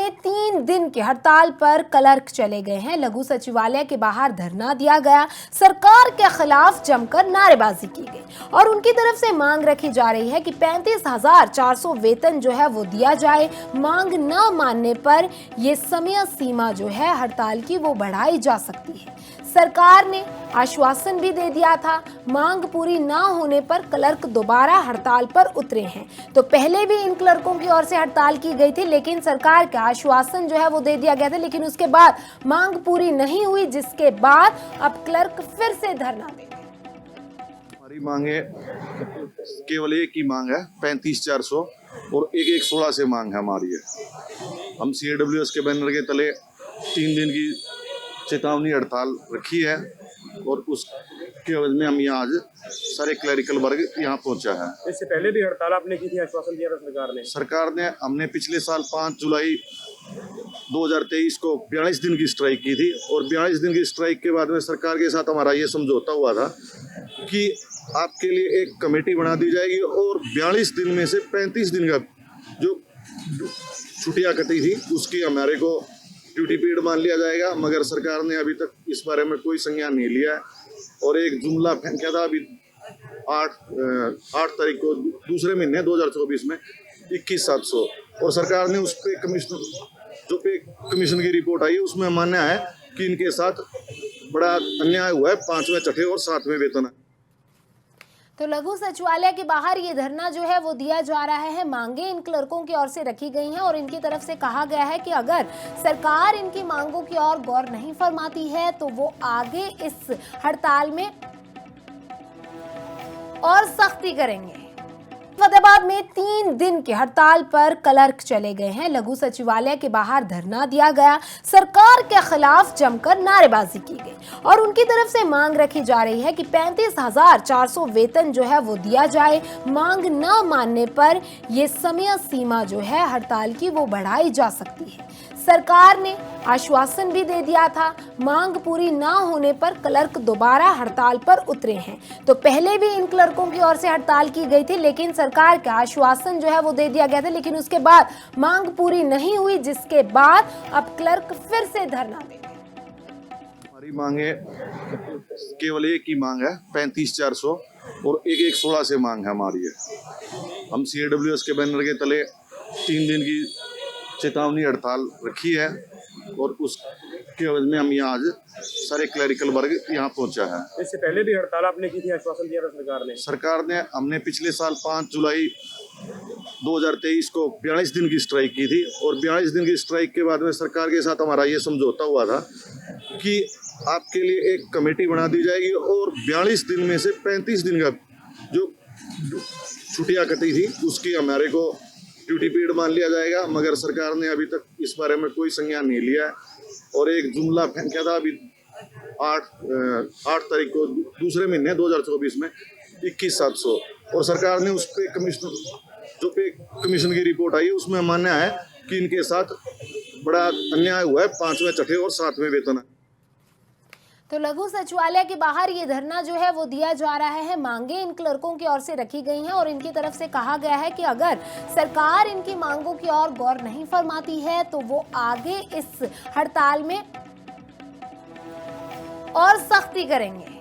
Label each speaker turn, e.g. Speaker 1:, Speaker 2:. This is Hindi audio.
Speaker 1: में 3 दिन की हड़ताल पर क्लर्क चले गए हैं। लघु सचिवालय के बाहर धरना दिया गया, सरकार के खिलाफ जमकर नारेबाजी की गई और उनकी तरफ से मांग रखी जा रही है कि 35,400 वेतन जो है वो दिया जाए। मांग न मानने पर ये समय सीमा जो है हड़ताल की वो बढ़ाई जा सकती है। सरकार ने आश्वासन भी दे दिया था। मांग पूरी ना होने पर क्लर्क दोबारा हड़ताल पर उतरे हैं। तो पहले भी इन क्लर्कों की ओर से हड़ताल की गई थी, लेकिन सरकार का आश्वासन जो है वो दे दिया गया था, लेकिन उसके बाद मांग पूरी नहीं हुई, जिसके बाद अब क्लर्क फिर से धरना देंगे।
Speaker 2: हमारी मांग है, केवल एक ही मांग है 35,400 और एक 16 से मांग है हमारी है। हम CAWS के बैनर के तले 3 दिन की चेतावनी हड़ताल रखी है और उसके एवज में हम यहाँ आज सारे क्लरिकल वर्ग यहाँ पहुँचा है।
Speaker 3: इससे पहले भी हड़ताल आपने की थी, आश्वासन दिया था सरकार ने?
Speaker 2: हमने पिछले साल 5 जुलाई 2023 को 42 दिन की स्ट्राइक की थी और 42 दिन की स्ट्राइक के बाद में सरकार के साथ हमारा ये समझौता हुआ था कि आपके लिए एक कमेटी बना दी जाएगी और 42 दिन में से 35 दिन का जो छुट्टियाँ कटी थी उसकी हमारे को ड्यूटी पीरियड मान लिया जाएगा, मगर सरकार ने अभी तक इस बारे में कोई संज्ञान नहीं लिया है। और एक जुमला फेंका था अभी 8 तारीख को दूसरे महीने 2024 में 21,700 और सरकार ने उस पे कमीशन की रिपोर्ट आई है, उसमें मान्य है कि इनके साथ बड़ा अन्याय हुआ है। 5वें, 6ठे और 7वें वेतन है।
Speaker 1: तो लघु सचिवालय के बाहर ये धरना जो है वो दिया जा रहा है। मांगे इन क्लर्कों की ओर से रखी गई हैं और इनकी तरफ से कहा गया है कि अगर सरकार इनकी मांगों की ओर गौर नहीं फरमाती है तो वो आगे इस हड़ताल में और सख्ती करेंगे। फतेहाबाद में 3 दिन की हड़ताल पर क्लर्क चले गए हैं। लघु सचिवालय के बाहर धरना दिया गया, सरकार के खिलाफ जमकर नारेबाजी की गई और उनकी तरफ से मांग रखी जा रही है कि 35,400 वेतन जो है वो दिया जाए। मांग न मानने पर ये समय सीमा जो है हड़ताल की वो बढ़ाई जा सकती है। सरकार ने आश्वासन भी दे दिया था। मांग पूरी ना होने पर क्लर्क दोबारा हड़ताल पर उतरे हैं। तो पहले भी इन क्लर्कों की ओर से हड़ताल की गई थी, लेकिन सरकार का आश्वासन जो है वो दे दिया गया था, लेकिन उसके बाद मांग पूरी नहीं हुई, जिसके बाद अब क्लर्क फिर से धरना देंगे।
Speaker 2: हमारी मांग है, केवल एक ही मांग है 35,400 और एक 16 से मांग है हमारी है। हम CAWS के बैनर के तले 3 दिन की चेतावनी हड़ताल रखी है और उसके एवज में हम यहाँ आज सारे क्लरिकल वर्ग यहाँ पहुँचा है।
Speaker 3: इससे पहले भी हड़ताल आपने की थी, आश्वासन दिया था सरकार ने?
Speaker 2: हमने पिछले साल 5 जुलाई 2023 को 42 दिन की स्ट्राइक की थी और 42 दिन की स्ट्राइक के बाद में सरकार के साथ हमारा ये समझौता हुआ था कि आपके लिए एक कमेटी बना दी जाएगी और 42 दिन में से 35 दिन का जो छुट्टियाँ कटी थी उसकी हमारे को ड्यूटी पीरियड मान लिया जाएगा, मगर सरकार ने अभी तक इस बारे में कोई संज्ञान नहीं लिया है। और एक जुमला फेंका था अभी 8 तारीख को दूसरे महीने 2024 में 21,700 और सरकार ने उस पे कमीशन की रिपोर्ट आई है, उसमें मान्य है कि इनके साथ बड़ा अन्याय हुआ है। 5वें, 6ठे और 7वें वेतन है।
Speaker 1: तो लघु सचिवालय के बाहर ये धरना जो है वो दिया जा रहा है। मांगे इन क्लर्कों की ओर से रखी गई हैं और इनकी तरफ से कहा गया है कि अगर सरकार इनकी मांगों की ओर गौर नहीं फरमाती है तो वो आगे इस हड़ताल में और सख्ती करेंगे।